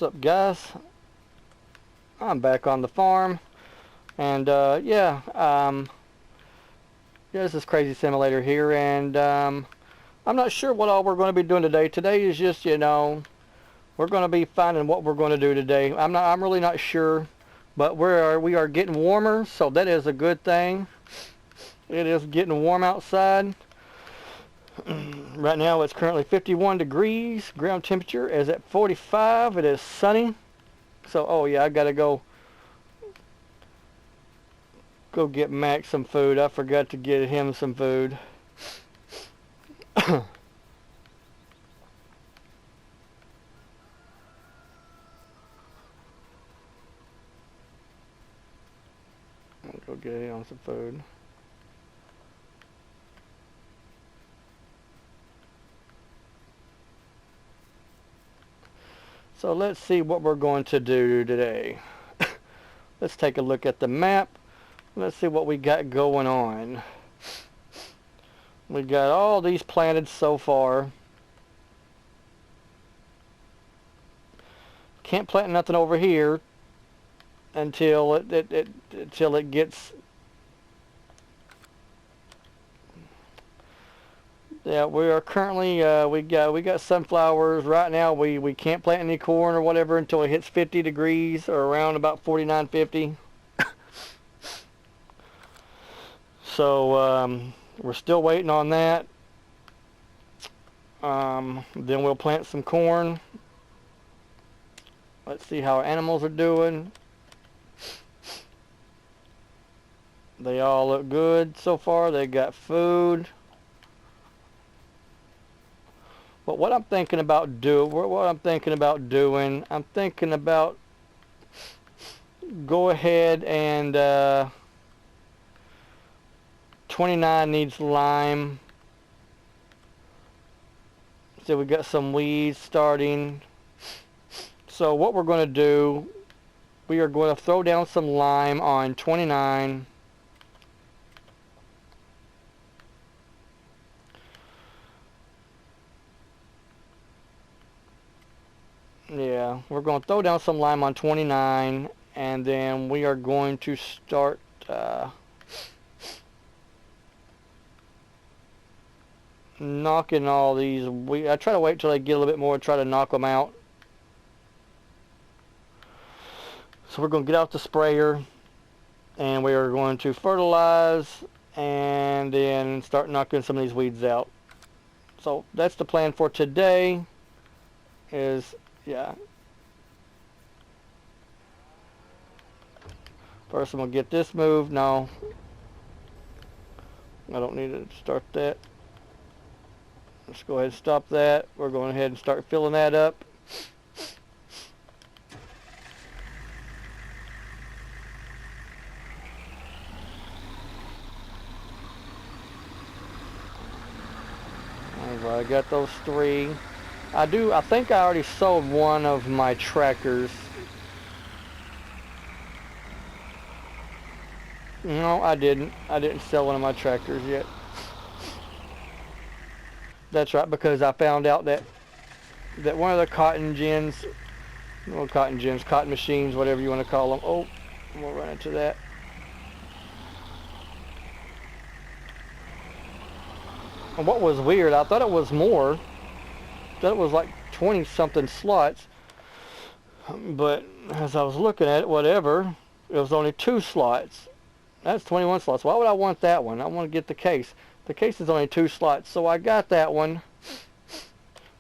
What's up, guys? I'm back on the farm, and yeah, this is Crazy Simulator here, and I'm not sure what all we're going to be doing today. Today is just, we're going to be finding what we're going to do today. I'm really not sure, but we are getting warmer, so that is a good thing. It is getting warm outside. Right now it's currently 51 degrees. Ground temperature is at 45. It is sunny. So, oh yeah, I gotta go get Max some food. I forgot to get him some food. I'll go get him some food. So let's see what we're going to do today. Let's take a look at the map. Let's see what we got going on. We got all these planted so far. Can't plant nothing over here until it gets. Yeah, we are currently we got sunflowers right now. We can't plant any corn or whatever until it hits 50 degrees or around about 49, 50. So we're still waiting on that. Then we'll plant some corn. Let's see how our animals are doing. They all look good so far. They got food. But what I'm thinking about doing, I'm thinking about go ahead and 29 needs lime. So we got some weeds starting. So what we're going to do, we are going to throw down some lime on 29. Yeah, we're going to throw down some lime on 29, and then we are going to start knocking all these. I try to wait till they get a little bit more and try to knock them out. So we're going to get out the sprayer, and we are going to fertilize, and then start knocking some of these weeds out. So that's the plan for today. Yeah. First I'm going to get this moved. No. I don't need to start that. Let's go ahead and stop that. We're going ahead and start filling that up. Alright, I got those 3. I think I already sold one of my tractors. No, I didn't. I didn't sell one of my tractors yet. That's right, because I found out that one of the cotton machines, whatever you want to call them. Oh, we'll run into that. And what was weird, I thought it was more. That was like 20 something slots, but as I was looking at it, whatever, it was only 2 slots. That's 21 slots. Why would I want that one? I want to get the case. The case is only 2 slots, so I got that one.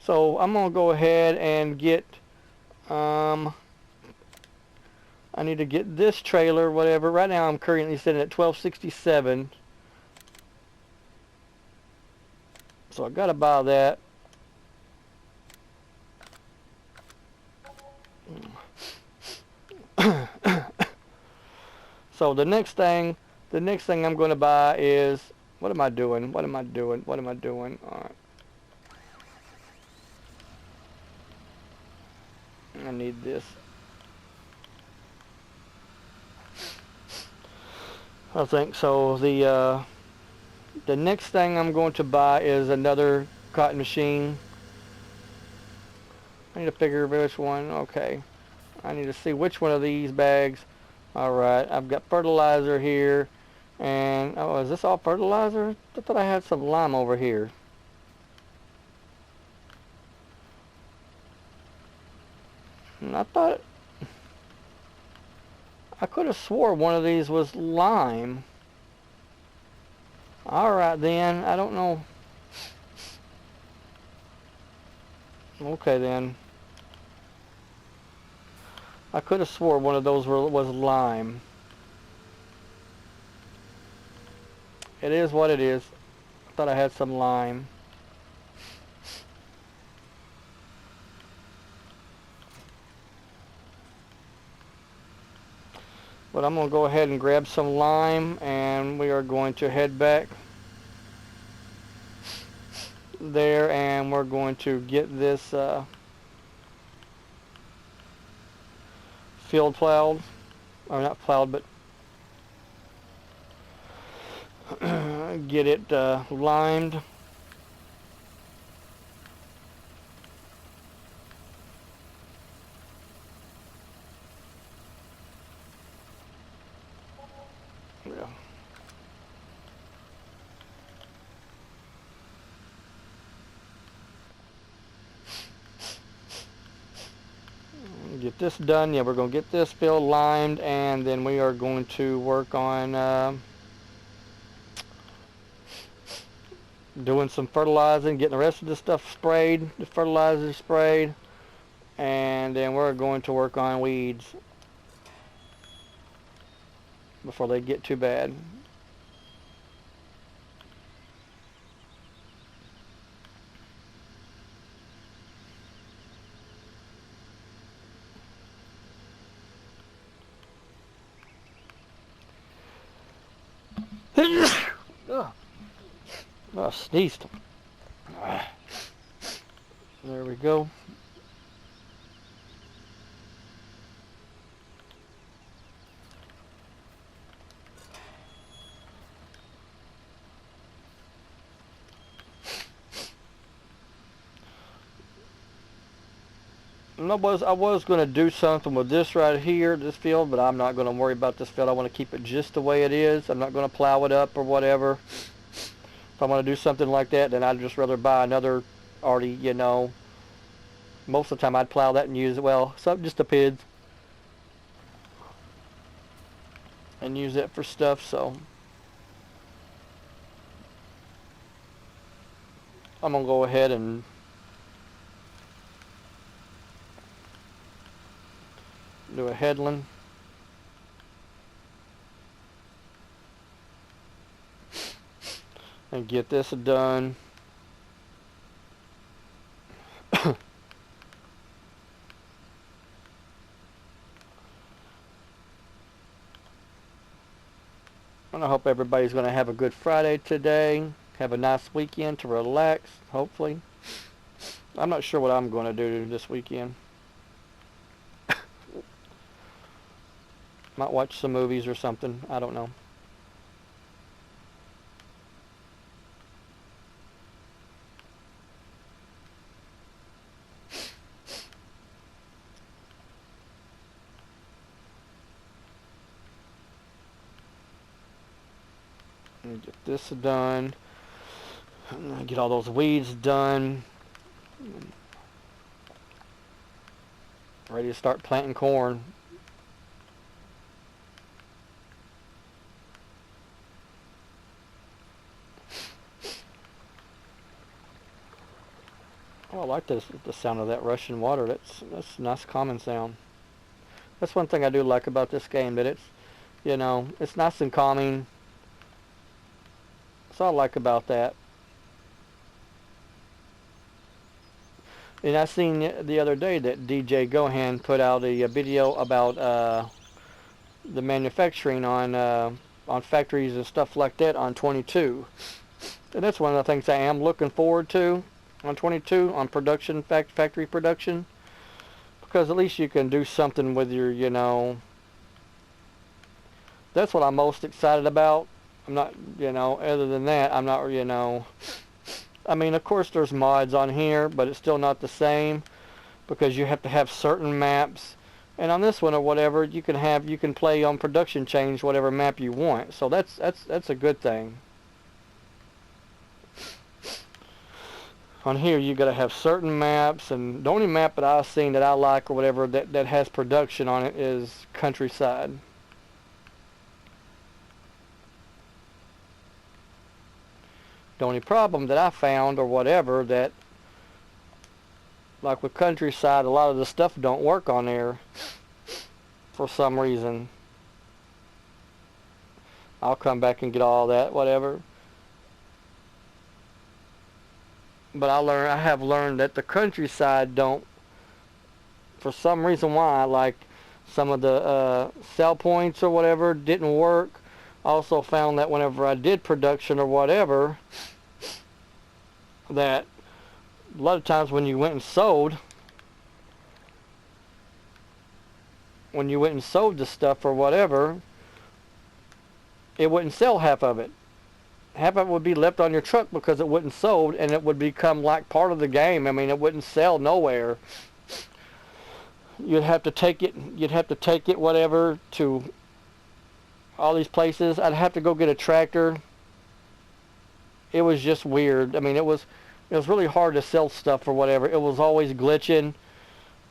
So I'm gonna go ahead and get I need to get this trailer, whatever. Right now I'm currently sitting at 1267, so I gotta buy that. So the next thing I'm going to buy is, what am I doing? All right. I need this. I think so. The next thing I'm going to buy is another cotton machine. I need to figure which one. Okay. I need to see which one of these bags. Alright, I've got fertilizer here. And, oh, is this all fertilizer? I thought I had some lime over here. And I thought, I could have swore one of these was lime. Alright then, I don't know. Okay then. I could have swore one of those was lime. It is what it is. I thought I had some lime. But I'm going to go ahead and grab some lime, and we are going to head back there, and we're going to get this field plowed, or not plowed, but get it limed. Yeah. Get this done. Yeah, we're going to get this field limed, and then we are going to work on doing some fertilizing, getting the rest of this stuff sprayed, the fertilizer sprayed, and then we're going to work on weeds before they get too bad. Oh, sneezed. There we go. I was going to do something with this right here, this field, but I'm not going to worry about this field. I want to keep it just the way it is. I'm not going to plow it up or whatever. If I want to do something like that, then I'd just rather buy another already, you know. Most of the time I'd plow that and use it. Well, some just depends. And use it for stuff, so. I'm going to go ahead and do a headland. And get this done. And I hope everybody's going to have a good Friday today. Have a nice weekend to relax, hopefully. I'm not sure what I'm going to do this weekend. Might watch some movies or something. I don't know. Get this done. Get all those weeds done. Ready to start planting corn. Oh, I like this, the sound of that rushing water. That's a nice calming sound. That's one thing I do like about this game, that it's, you know, it's nice and calming. That's all I like about that. And I seen the other day that DJ Gohan put out a video about the manufacturing on factories and stuff like that on 22. And that's one of the things I am looking forward to on 22, on production, factory production. Because at least you can do something with your, you know, that's what I'm most excited about. I'm not, you know, other than that, I'm not, you know, I mean, of course there's mods on here, but it's still not the same, because you have to have certain maps And on this one or whatever, you can play on production change whatever map you want. So that's a good thing. On here, you got to have certain maps, and the only map that I've seen that I like or whatever that has production on it is Countryside. The only problem that I found or whatever, that like with Countryside, a lot of the stuff don't work on there for some reason. I'll come back and get all that, whatever. But I have learned that the Countryside don't, for some reason why, like some of the sell points or whatever didn't work. I also found that whenever I did production or whatever, that a lot of times when you went and sold the stuff or whatever, it wouldn't sell half of it. Half of it would be left on your truck because it wouldn't sold, and it would become like part of the game. I mean, it wouldn't sell nowhere. You'd have to take it whatever to all these places. I'd have to go get a tractor. It was just weird. I mean, it was really hard to sell stuff or whatever. It was always glitching.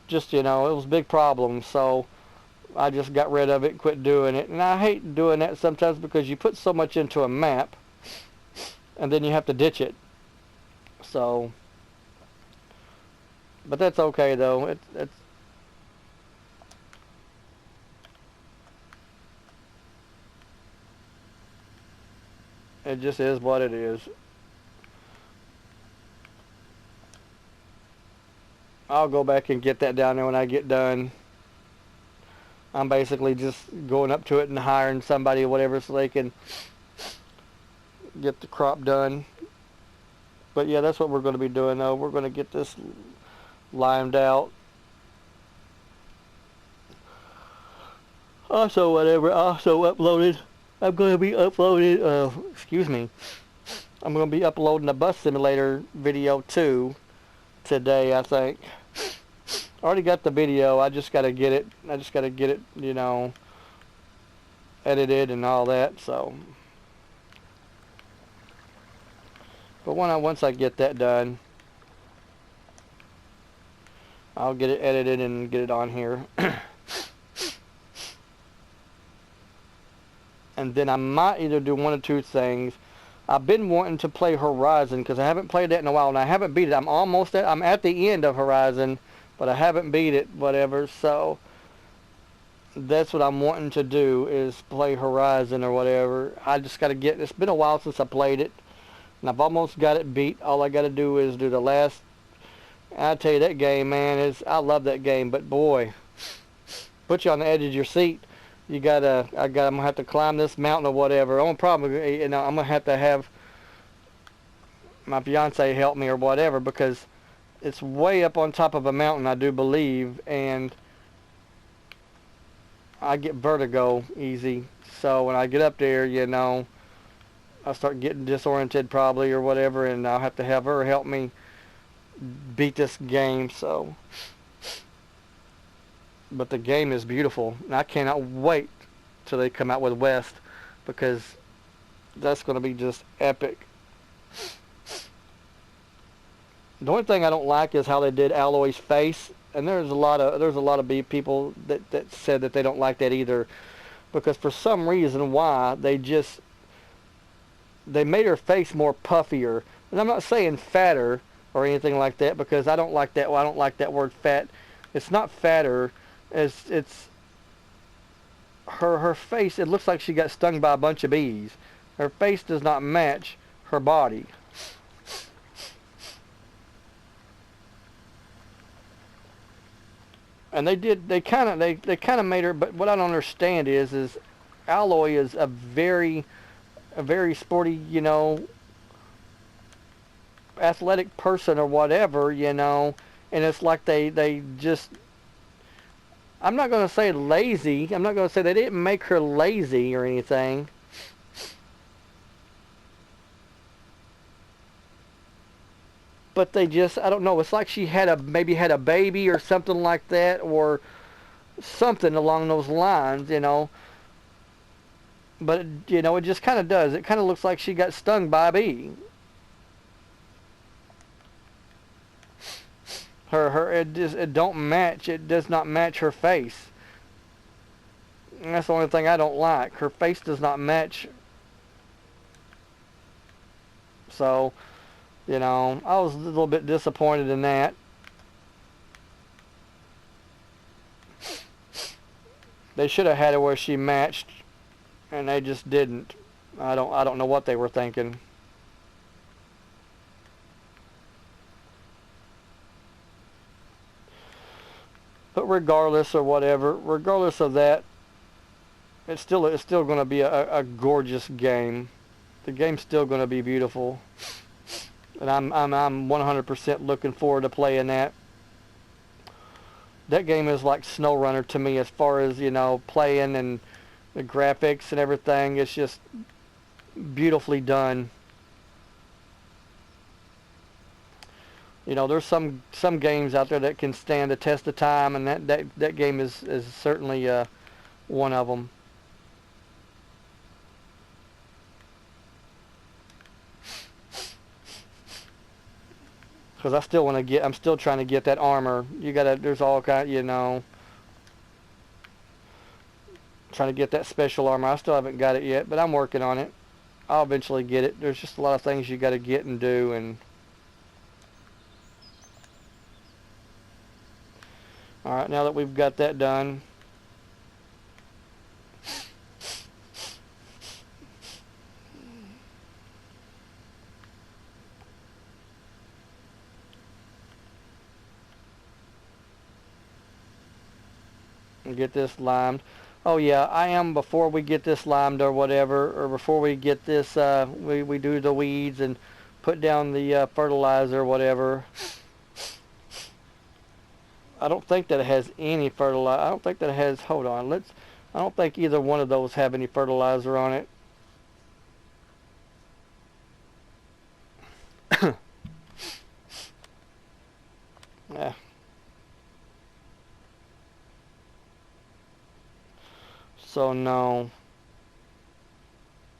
Just, it was a big problem. So I just got rid of it and quit doing it. And I hate doing that sometimes because you put so much into a map and then you have to ditch it. So, but that's okay though. It just is what it is. I'll go back and get that down there when I get done. I'm basically just going up to it and hiring somebody or whatever so they can get the crop done. But yeah, that's what we're going to be doing though. We're going to get this limed out. Also uploaded. I'm going to be uploading, I'm going to be uploading a bus simulator video too today, I think. I already got the video. I just got to get it. Edited and all that. So, but once I get that done, I'll get it edited and get it on here. And then I might either do one of two things. I've been wanting to play Horizon because I haven't played that in a while, and I haven't beat it. I'm at the end of Horizon, but I haven't beat it, whatever. So that's what I'm wanting to do, is play Horizon or whatever. I just got to get. It's been a while since I played it, and I've almost got it beat. All I got to do is do the last. I tell you, that game, man, I love that game, but boy, put you on the edge of your seat. I'm gonna have to climb this mountain or whatever. Only problem, I'm gonna have to have my fiance help me or whatever, because it's way up on top of a mountain, I do believe, and I get vertigo easy. So when I get up there, I start getting disoriented probably or whatever, and I'll have to have her help me beat this game. So. But the game is beautiful, and I cannot wait till they come out with West, because that's going to be just epic. The only thing I don't like is how they did Alloy's face, and there's a lot of people that said that they don't like that either, because for some reason why they made her face more puffier, and I'm not saying fatter or anything like that, because I don't like that. Well, I don't like that word fat. It's not fatter. It's her face. It looks like she got stung by a bunch of bees. Her face does not match her body. And they kind of made her. But what I don't understand is Alloy is a very sporty, athletic person or whatever, and it's like they just. I'm not going to say lazy. I'm not going to say they didn't make her lazy or anything. But they just, I don't know, it's like she maybe had a baby or something like that, or something along those lines, you know. But, you know, it just kind of does. It kind of looks like she got stung by a bee. It don't match. It does not match her face. And that's the only thing I don't like. Her face does not match. So, you know, I was a little bit disappointed in that. They should have had it where she matched, and they just didn't. I don't know what they were thinking. But regardless or whatever, regardless of that, it's still going to be a gorgeous game. The game's still going to be beautiful, and I'm 100% looking forward to playing that. That game is like SnowRunner to me as far as, you know, playing and the graphics and everything. It's just beautifully done. You know, there's some games out there that can stand the test of time, and that game is certainly one of them. Because I still want to get, I'm still trying to get that armor. You gotta, there's all kind, you know, trying to get that special armor. I still haven't got it yet, but I'm working on it. I'll eventually get it. There's just a lot of things you gotta get and do, and alright, now that we've got that done, and get this limed. Oh yeah, I am, before we get this limed or whatever, or before we get this, we do the weeds and put down the fertilizer or whatever. I don't think that it has any fertilizer. I don't think that it has, hold on, I don't think either one of those have any fertilizer on it. Yeah. So no,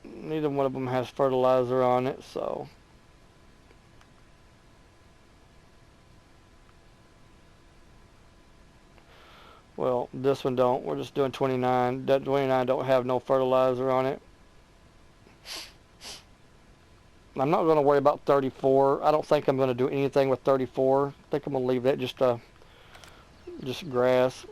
neither one of them has fertilizer on it, so. Well, this one don't. We're just doing 29. That 29 don't have no fertilizer on it. I'm not going to worry about 34. I don't think I'm going to do anything with 34. I think I'm going to leave that just grass.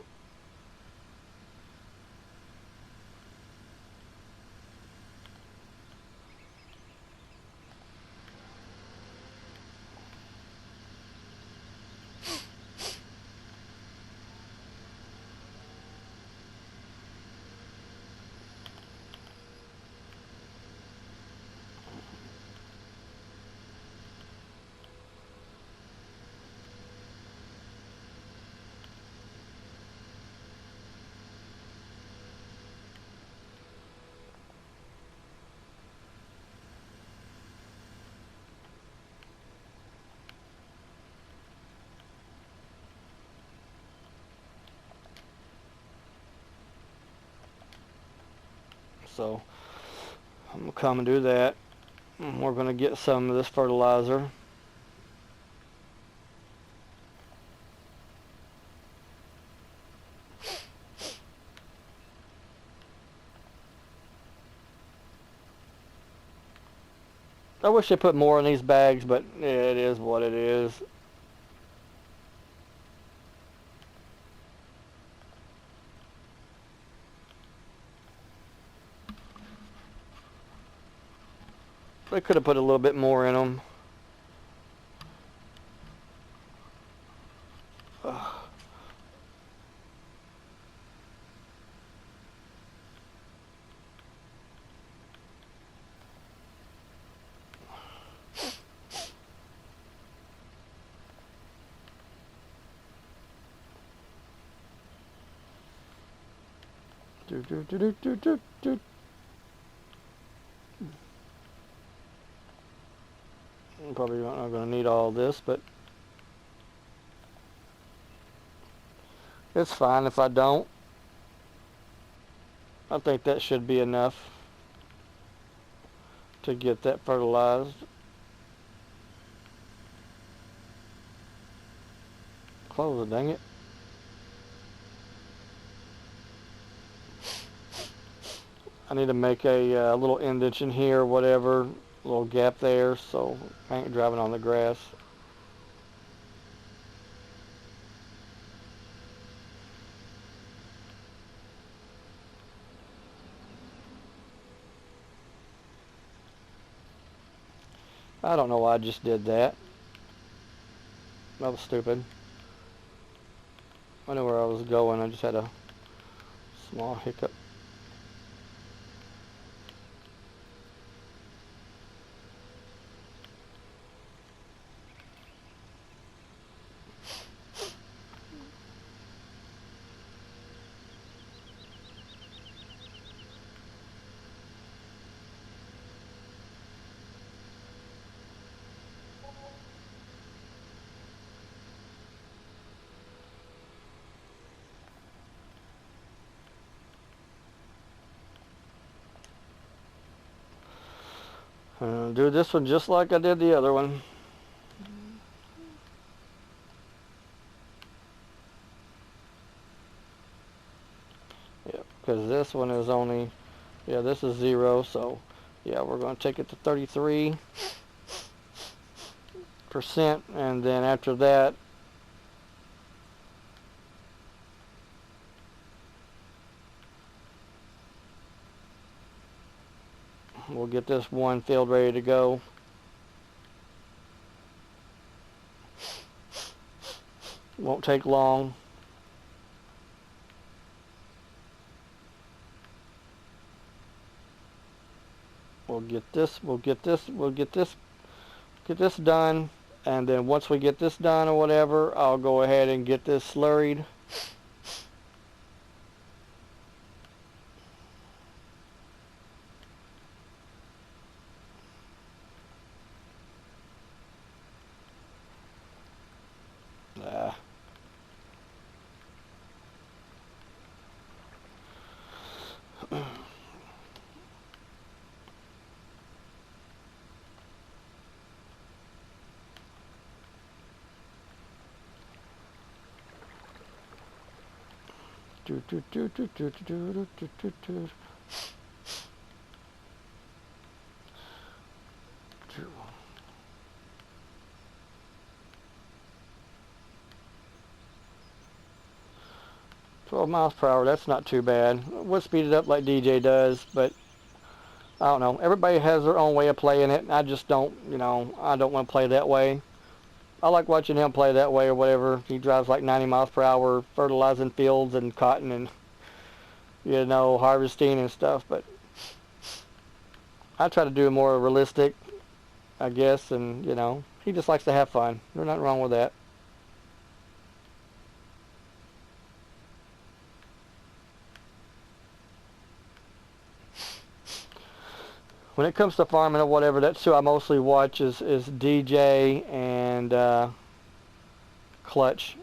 So I'm going to come and do that. We're going to get some of this fertilizer. I wish they put more in these bags, but yeah, it is what it is. They could have put a little bit more in them. I'm probably not going to need all this, but it's fine if I don't. I think that should be enough to get that fertilized. Close it, dang it. I need to make a little indentation here, whatever, a little gap there, so I ain't driving on the grass. I don't know why I just did that. That was stupid. I knew where I was going, I just had a small hiccup. Do this one just like I did the other one. Yeah, because this one is only, yeah, this is 0, so yeah, we're going to take it to 33%, and then after that, we'll get this one field ready to go. Won't take long. We'll get this done, and then once we get this done or whatever, I'll go ahead and get this slurried. $12 miles per hour, that's not too bad. We'll speed it up like DJ does, but I don't know. Everybody has their own way of playing it. I just don't, you know, I don't want to play that way. I like watching him play that way or whatever. He drives like 90 miles per hour, fertilizing fields and cotton and, you know, harvesting and stuff. But I try to do it more realistic, I guess, and, you know, he just likes to have fun. There's nothing wrong with that. When it comes to farming or whatever, that's who I mostly watch is DJ and Clutch.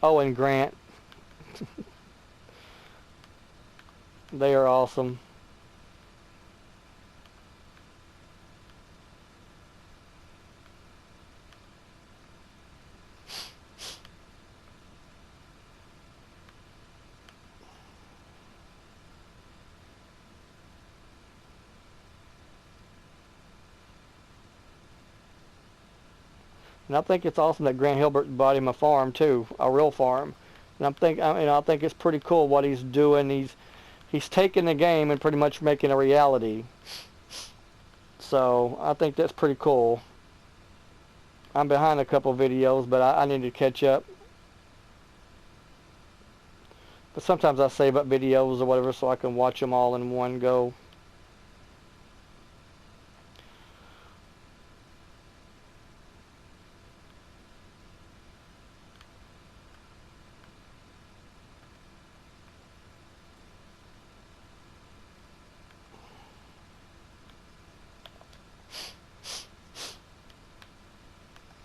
Oh, and Grant. They are awesome. And I think it's awesome that Grant Hilbert bought him a farm too, a real farm. And I think it's pretty cool what he's doing. He's taking the game and pretty much making a reality. So I think that's pretty cool. I'm behind a couple videos, but I need to catch up. But sometimes I save up videos or whatever so I can watch them all in one go.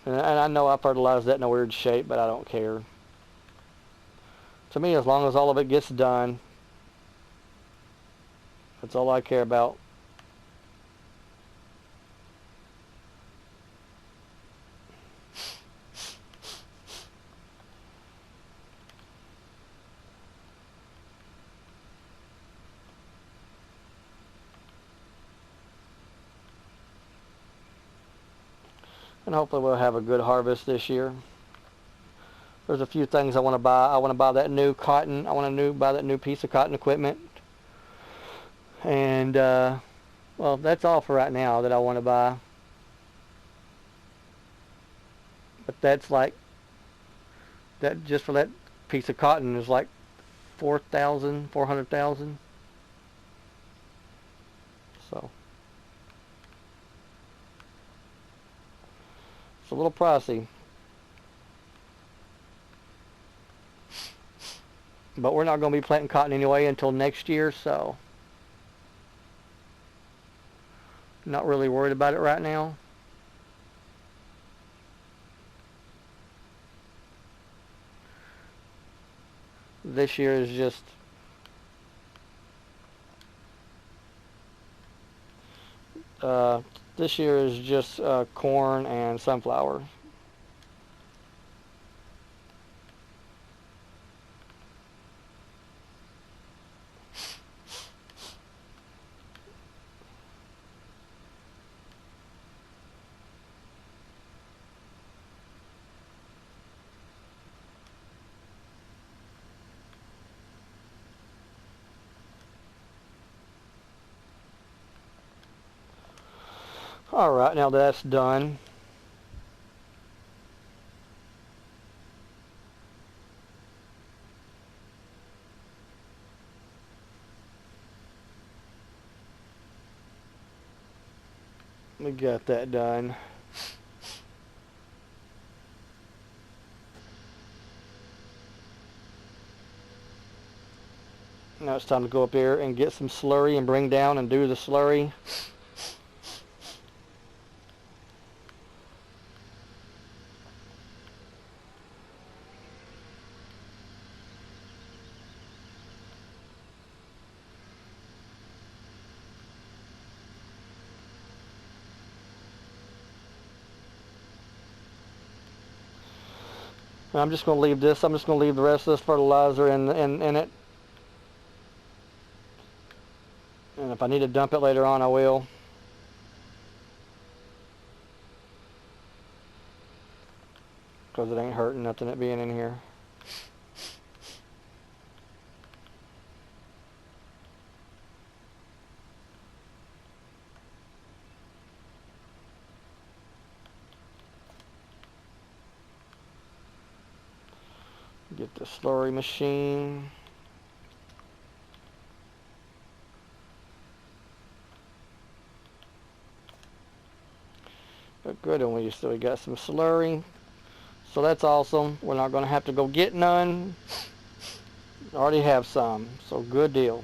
And I know I fertilized that in a weird shape, but I don't care. To me, as long as all of it gets done, That's all I care about. And hopefully we'll have a good harvest this year. There's a few things I want to buy. I want to buy that new cotton. I want to buy that new piece of cotton equipment. And well, that's all for right now that I want to buy. But that's like that just for that piece of cotton is like 400,000. So it's a little pricey. But we're not going to be planting cotton anyway until next year, so not really worried about it right now. This year is just corn and sunflower. Alright, now that's done. We got that done. Now it's time to go up here and get some slurry and bring down and do the slurry. And I'm just going to leave this. I'm just going to leave the rest of this fertilizer in it. And if I need to dump it later on, I will. Because it ain't hurting nothing it being in here. Get the slurry machine. But good, and we got some slurry. So that's awesome. We're not going to have to go get none. Already have some, so good deal.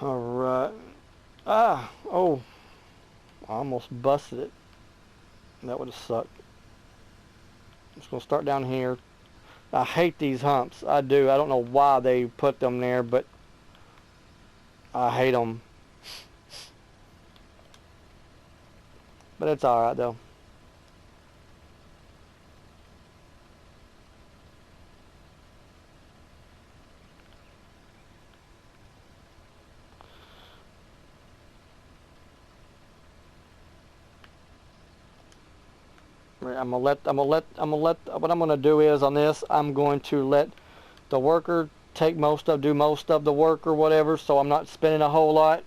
Alright. Oh. I almost busted it. That would have sucked. I'm just going to start down here. I hate these humps. I do. I don't know why they put them there, but I hate them. But it's alright though. What I'm gonna do is on this, I'm going to let the worker do most of the work or whatever, so I'm not spending a whole lot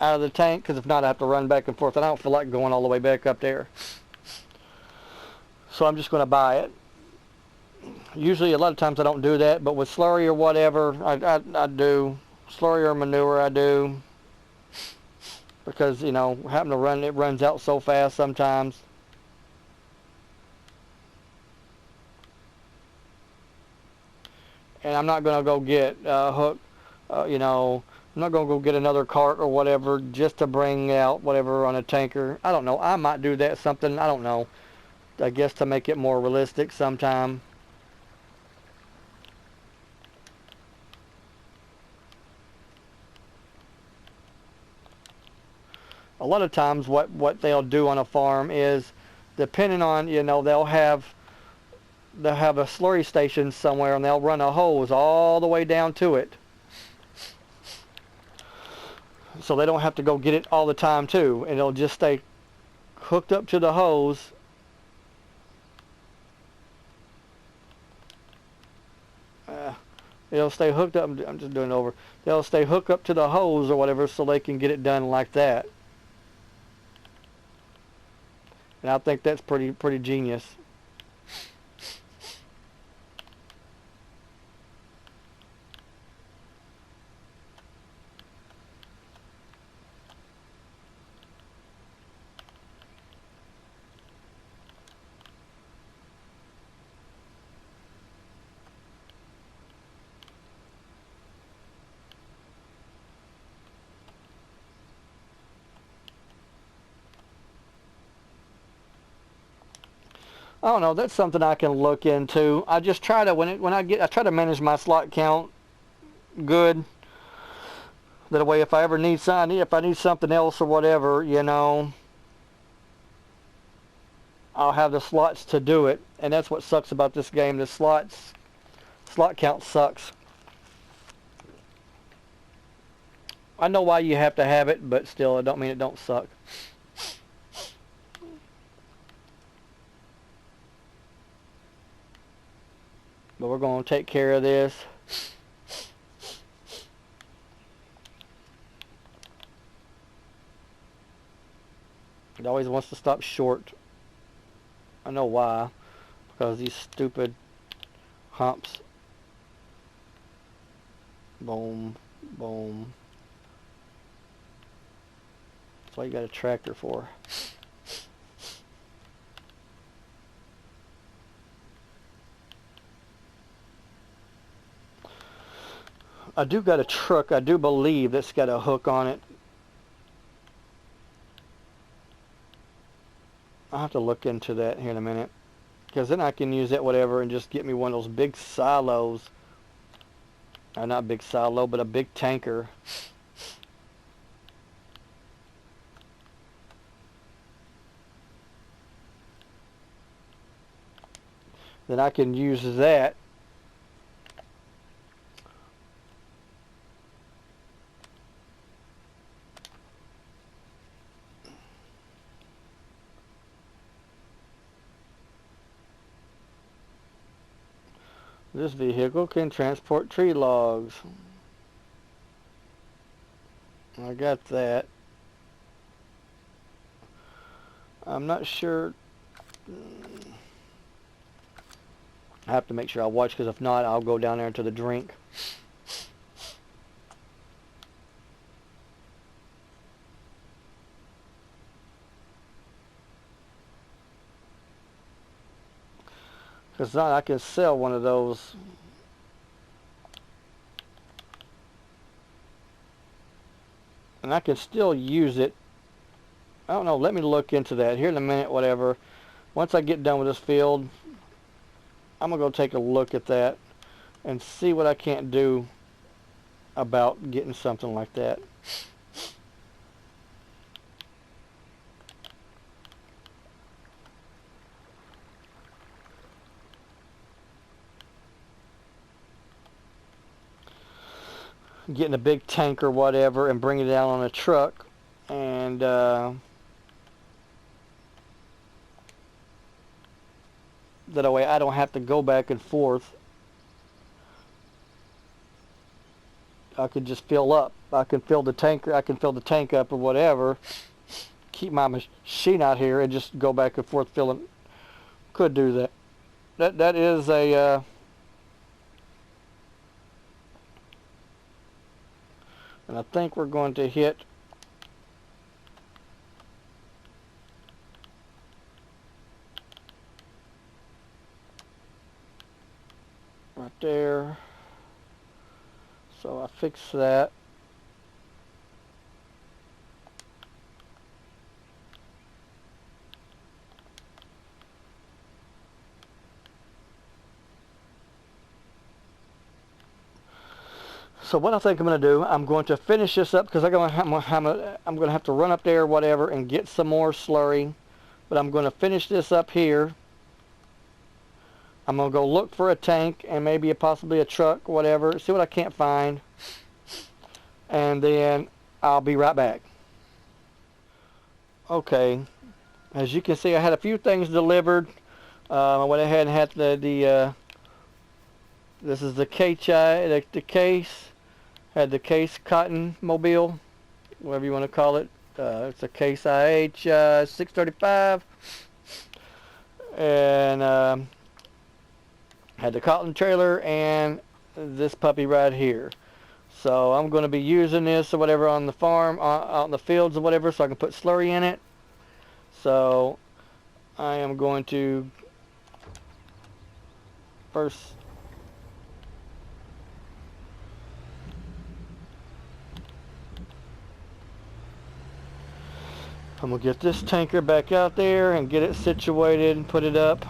out of the tank, because if not I have to run back and forth and I don't feel like going all the way back up there. So I'm just going to buy it. Usually a lot of times I don't do that, but with slurry or whatever I do. Slurry or manure I do, because you know, having to run, it runs out so fast sometimes. And I'm not going to go get a hook, you know, I'm not going to go get another cart or whatever just to bring out whatever on a tanker. I don't know. I might do that something. I don't know. I guess to make it more realistic sometime. A lot of times what they'll do on a farm is, depending on, you know, they'll have a slurry station somewhere and they'll run a hose all the way down to it, so they don't have to go get it all the time too, and it'll just stay hooked up to the hose. It'll stay hooked up. I'm just doing it over. They'll stay hooked up to the hose or whatever, so they can get it done like that. And I think that's pretty genius. I don't know. That's something I can look into. I just try to I try to manage my slot count good. That way, if I ever need if I need something else or whatever, you know, I'll have the slots to do it. And that's what sucks about this game. The slot count sucks. I know why you have to have it, but still, it don't mean it don't suck. But we're going to take care of this. It always wants to stop short. I know why. Because these stupid humps. Boom, boom. That's what you got a tractor for. I do got a truck, I do believe, that's got a hook on it. I'll have to look into that here in a minute, because then I can use that whatever and just get me one of those big silos. Not big silo, but a big tanker. Then I can use that This vehicle can transport tree logs. I got that. I'm not sure. I have to make sure I watch, because if not, I'll go down there into the drink. Because not, I can sell one of those. And I can still use it. I don't know, let me look into that here in a minute, whatever. Once I get done with this field, I'm going to go take a look at that and see what I can't do about getting something like that. Getting a big tank or whatever and bring it down on a truck, and That way I don't have to go back and forth. I could just fill up. I can fill the tank. I can fill the tank up or whatever. Keep my machine out here and just go back and forth filling. Could do that. That is a. And I think we're going to hit. Right there. So I fixed that. So what I think I'm going to do, I'm going to finish this up because I'm going to have to run up there, whatever, and get some more slurry. But I'm going to finish this up here. I'm going to go look for a tank and maybe possibly a truck, whatever. See what I can't find. And then I'll be right back. Okay. As you can see, I had a few things delivered. I went ahead and had this is the case, had the case cotton mobile, whatever you want to call it. It's a case IH 635. And had the cotton trailer and this puppy right here. So I'm going to be using this or whatever on the farm, out in the fields or whatever, so I can put slurry in it. So I am going to first I'm going to get this tanker back out there and get it situated and put it up.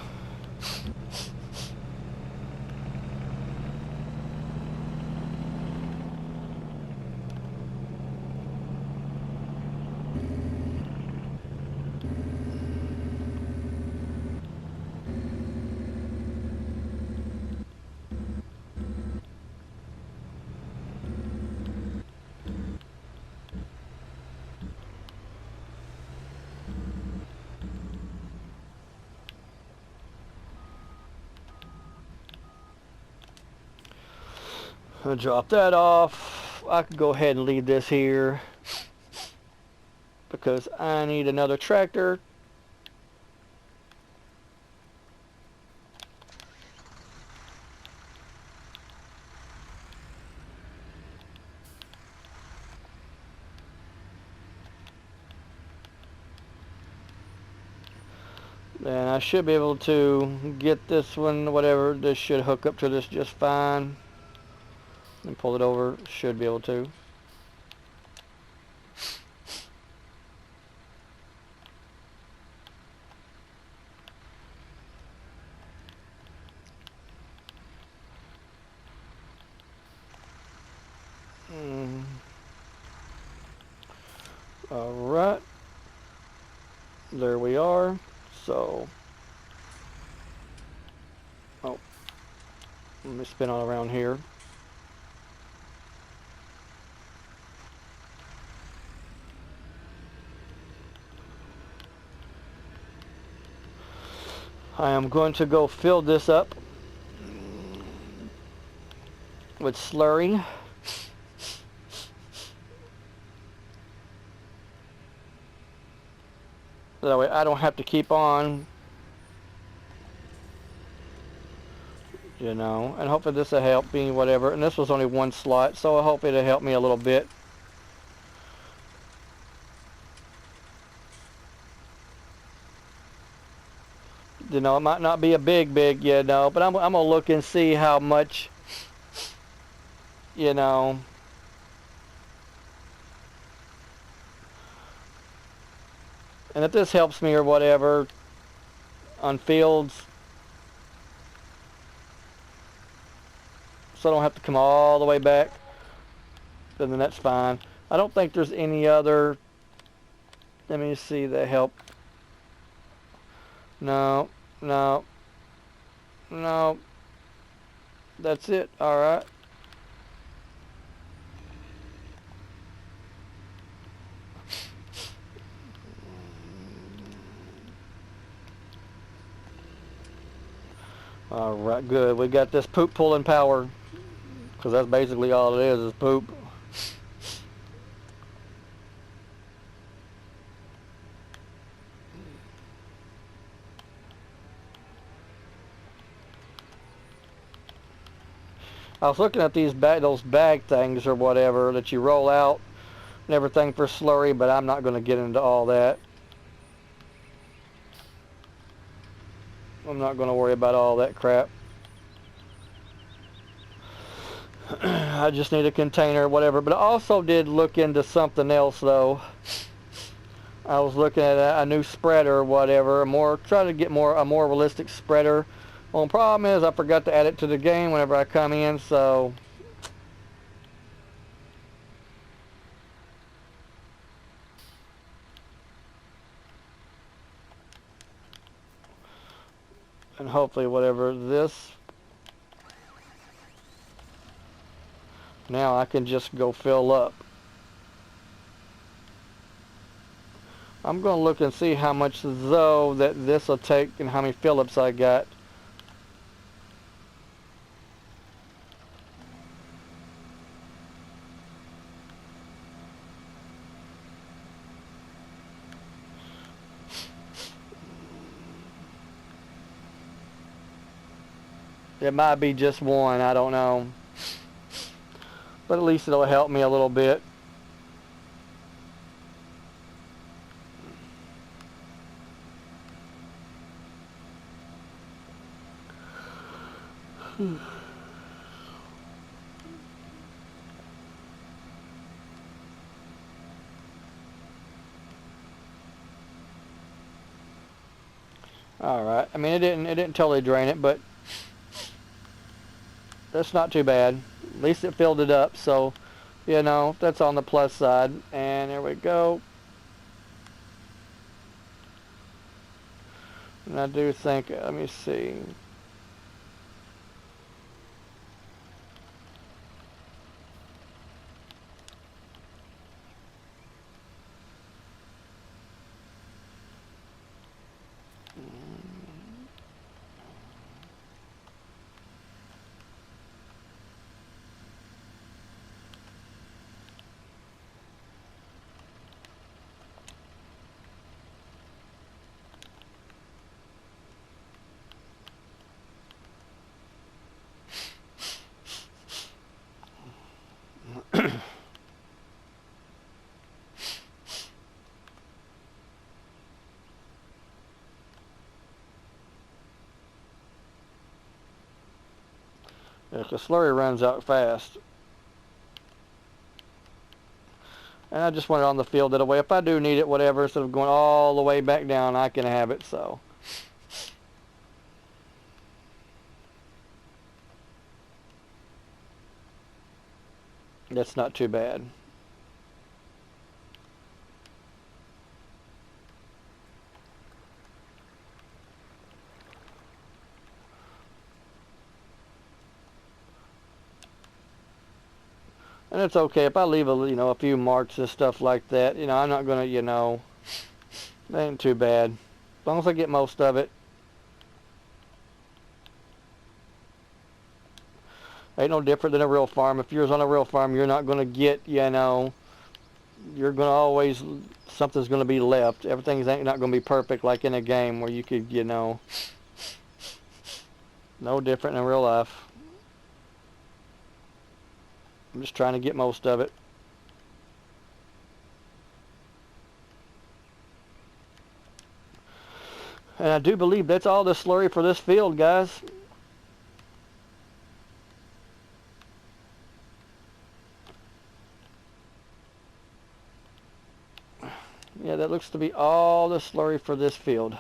I'll drop that off. I could go ahead and leave this here because I need another tractor. And I should be able to get this one, whatever, this should hook up to this just fine. And pull it over, should be able to. Alright. There we are. So, oh, let me spin all around here. I am going to go fill this up with slurry. That way I don't have to keep on, you know, and hopefully this will help me, whatever. And this was only one slot, so I hope it'll help me a little bit. You know, it might not be a big, you know, but I'm going to look and see how much, you know. And if this helps me or whatever on fields, so I don't have to come all the way back, then that's fine. I don't think there's any other, let me see, that help. No, no, no, that's it, alright. Alright, good. We got this poop pulling power, because that's basically all it is poop. I was looking at those bag things or whatever that you roll out and everything for slurry, but I'm not going to get into all that. I'm not going to worry about all that crap. I just need a container or whatever. But I also did look into something else though. I was looking at a new spreader or whatever, try to get a more realistic spreader. Well, the problem is I forgot to add it to the game whenever I come in, so and hopefully whatever this, now I can just go fill up. I'm going to look and see how much though that this will take and how many fill-ups I got. It might be just one, I don't know. But at least it'll help me a little bit. All right. I mean, it didn't totally drain it, but that's not too bad. At least it filled it up, so you know that's on the plus side. And there we go. And I do think, let me see. Yeah, the slurry runs out fast. And I just want it on the field that way. If I do need it, whatever, instead of going all the way back down, I can have it, so. That's not too bad. And it's okay if I leave a few marks and stuff like that. I'm not gonna, it ain't too bad. As long as I get most of it. Ain't no different than a real farm. If you're on a real farm, you're not gonna get, you're gonna always, something's gonna be left. Everything's ain't not gonna be perfect like in a game where you could, no different in real life. I'm just trying to get most of it. And I do believe that's all the slurry for this field, guys. Yeah, that looks to be all the slurry for this field.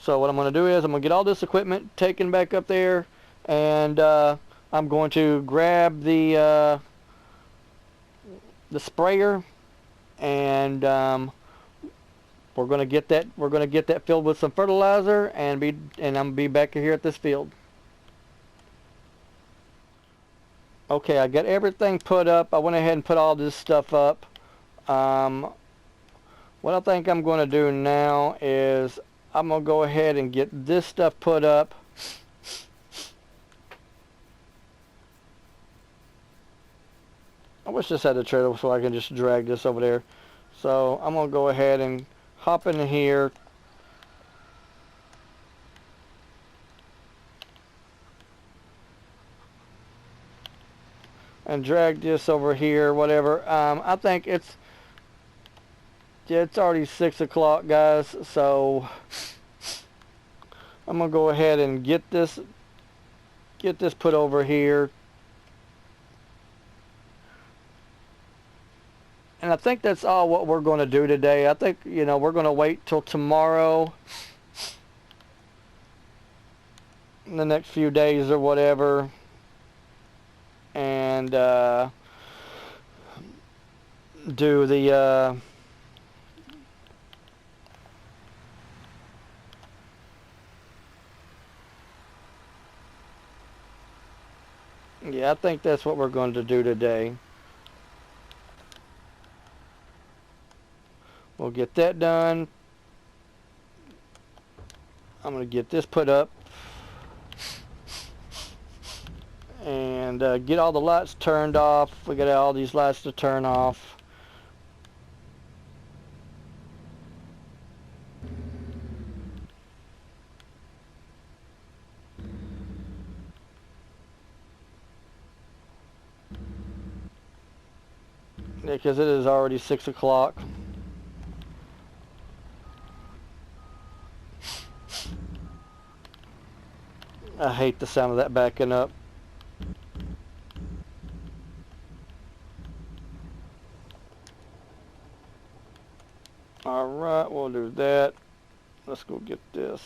So what I'm going to do is I'm going to get all this equipment taken back up there, and I'm going to grab the sprayer, and we're going to get that filled with some fertilizer, and I'm going to be back here at this field. Okay, I got everything put up. I went ahead and put all this stuff up. What I think I'm going to do now is I'm going to go ahead and get this stuff put up. I wish this had a trailer so I can just drag this over there. So I'm going to go ahead and hop in here. And drag this over here, whatever. I think it's already 6 o'clock, guys. So I'm gonna go ahead and get this put over here. And I think that's all what we're going to do today. I think, you know, we're going to wait till tomorrow, in the next few days or whatever, and do the yeah, I think that's what we're going to do today. We'll get that done. I'm going to get this put up and get all the lights turned off. We got all these lights to turn off. Yeah, because it is already 6 o'clock. I hate the sound of that backing up. Alright, we'll do that. Let's go get this.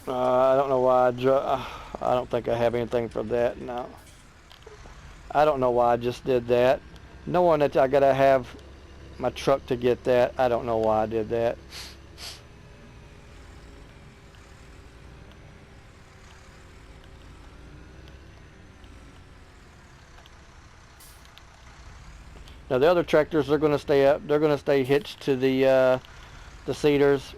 I don't know why I don't think I have anything for that. No. I don't know why I just did that. Knowing that I gotta have my truck to get that, I don't know why I did that. Now the other tractors are gonna stay up. They're gonna stay hitched to the seeders.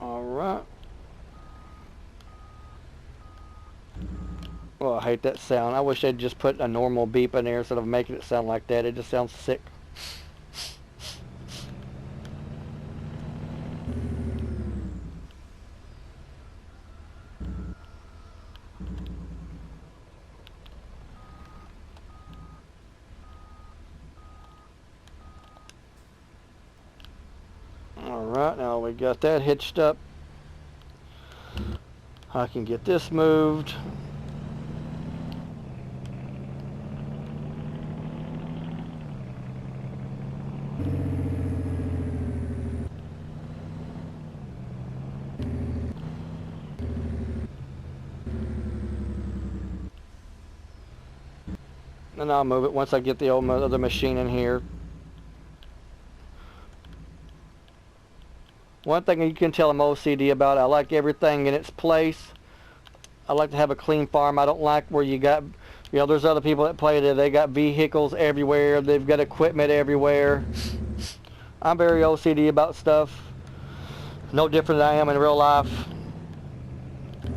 Alright. Oh, I hate that sound. I wish they'd just put a normal beep in there instead of making it sound like that. It just sounds sick. Alright, now we got that hitched up. I can get this moved. And I'll move it once I get the other machine in here. One thing you can tell I'm OCD about, I like everything in its place. I like to have a clean farm. I don't like where you got, you know, there's other people that play there. They got vehicles everywhere. They've got equipment everywhere. I'm very OCD about stuff. No different than I am in real life.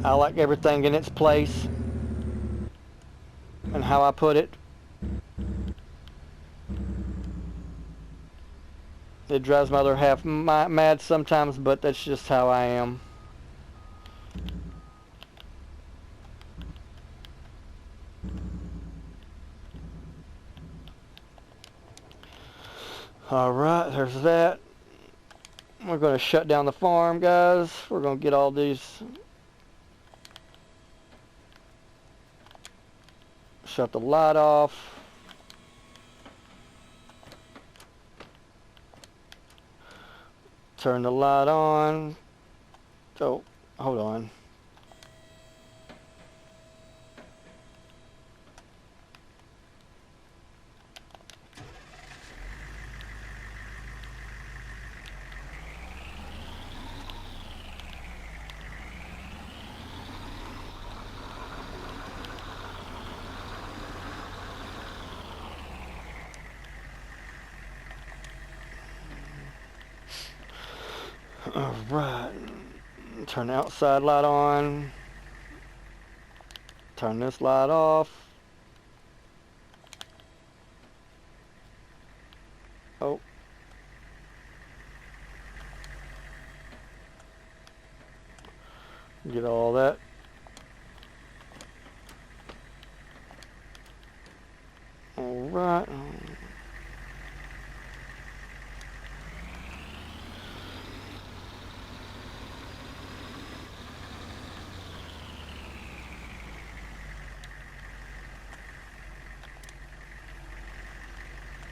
I like everything in its place and how I put it. It drives my other half mad sometimes, but that's just how I am. Alright, there's that. We're going to shut down the farm, guys. We're going to get all these. Shut the light off. turn the light on. So, hold on. Alright, turn the outside light on, turn this light off. Oh. Get all that. Alright.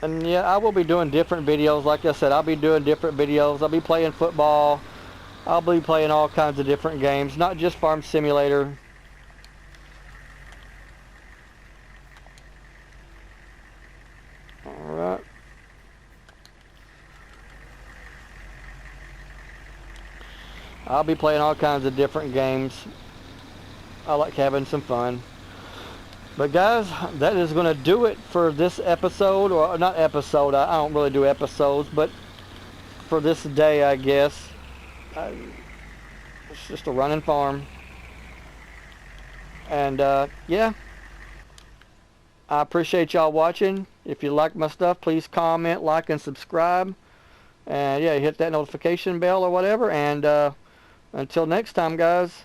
And yeah, I will be doing different videos. Like I said, I'll be doing different videos. I'll be playing football. I'll be playing all kinds of different games, not just Farm Simulator. Alright. I'll be playing all kinds of different games. I like having some fun. But guys, that is going to do it for this episode, or not episode, I don't really do episodes, but for this day, I guess. It's just a running farm. And yeah, I appreciate y'all watching. If you like my stuff, please comment, like, and subscribe. And yeah, hit that notification bell or whatever. And until next time, guys.